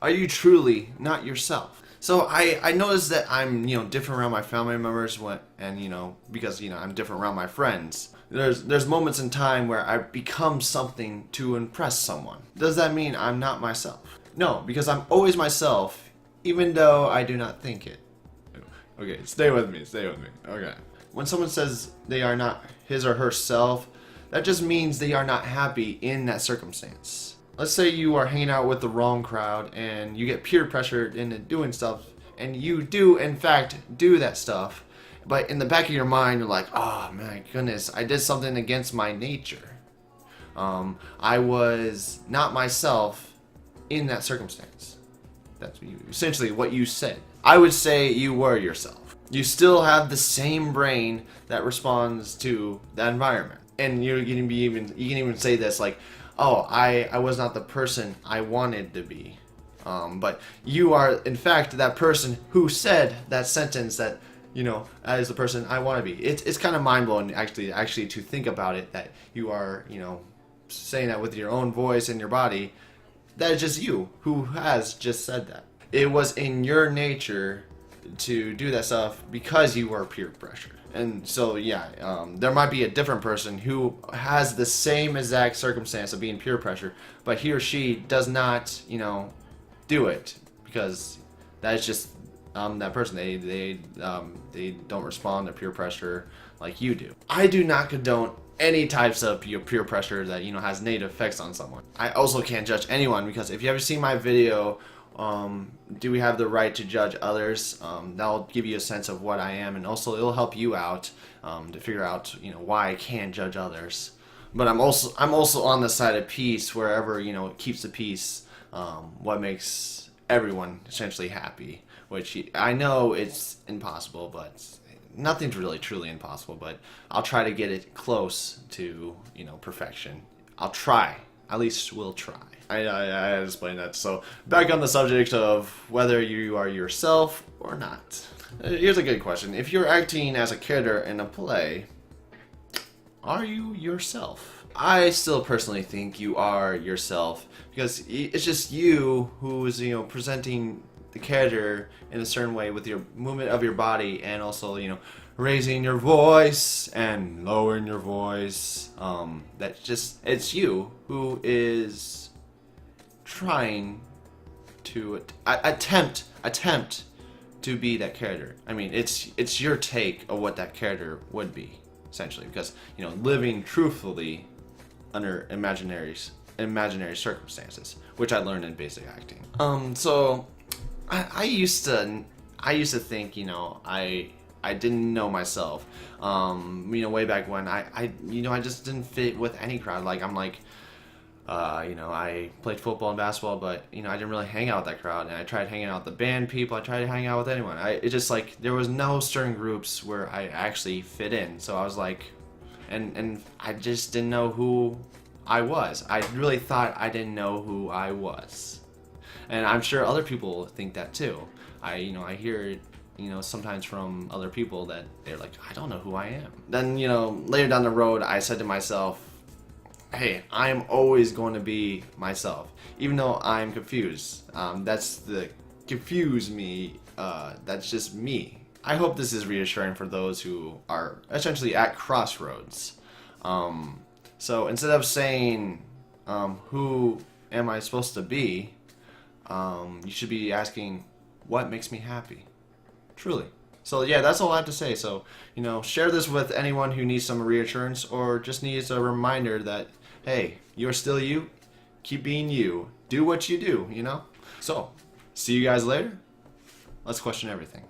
Are you truly not yourself? So I noticed that I'm different around my family members and because I'm different around my friends. There's moments in time where I become something to impress someone. Does that mean I'm not myself? No, because I'm always myself, even though I do not think it. Okay, stay with me. Okay. When someone says they are not his or herself, that just means they are not happy in that circumstance. Let's say you are hanging out with the wrong crowd and you get peer pressured into doing stuff, and you do in fact do that stuff, but in the back of your mind you're like, oh my goodness, I did something against my nature. I was not myself in that circumstance. That's essentially what you said. I would say you were yourself. You still have the same brain that responds to the environment. And you can even say this like, oh, I was not the person I wanted to be. But you are, in fact, that person who said that sentence that, as the person I want to be. It's kind of mind-blowing actually to think about it, that you are, saying that with your own voice and your body. That is just you who has just said that. It was in your nature to do that stuff because you were peer pressured. And so, there might be a different person who has the same exact circumstance of being peer pressure, but he or she does not, do it because that is just that person. They don't respond to peer pressure like you do. I do not condone any types of peer pressure that has negative effects on someone. I also can't judge anyone, because if you ever seen my video, do we have the right to judge others? That'll give you a sense of what I am, and also it'll help you out to figure out why I can't judge others. But I'm also on the side of peace, wherever it keeps the peace. What makes everyone essentially happy, which I know it's impossible, but nothing's really truly impossible. But I'll try to get it close to perfection. I'll try. At least we'll try. I explained that. So back on the subject of whether you are yourself or not. Here's a good question. If you're acting as a character in a play, are you yourself? I still personally think you are yourself, because it's just you who is presenting the character in a certain way with your movement of your body, and also raising your voice and lowering your voice. It's you who is trying to attempt to be that character. I mean, it's your take of what that character would be, essentially, because living truthfully under imaginary circumstances, which I learned in basic acting. So I used to think I didn't know myself. Way back when I just didn't fit with any crowd. I played football and basketball, but I didn't really hang out with that crowd. And I tried hanging out with the band people. I tried to hang out with anyone. It's just like there was no certain groups where I actually fit in. So I was like, and I just didn't know who I was. I really thought I didn't know who I was, and I'm sure other people think that too. I hear it sometimes from other people that they're like, I don't know who I am. Then, later down the road, I said to myself, hey, I'm always going to be myself, even though I'm confused. That's the confuse me. That's just me. I hope this is reassuring for those who are essentially at crossroads. So instead of saying, who am I supposed to be, you should be asking, what makes me happy? Truly. So that's all I have to say. So, share this with anyone who needs some reassurance, or just needs a reminder that, hey, you're still you. Keep being you. Do what you do, So, see you guys later. Let's question everything.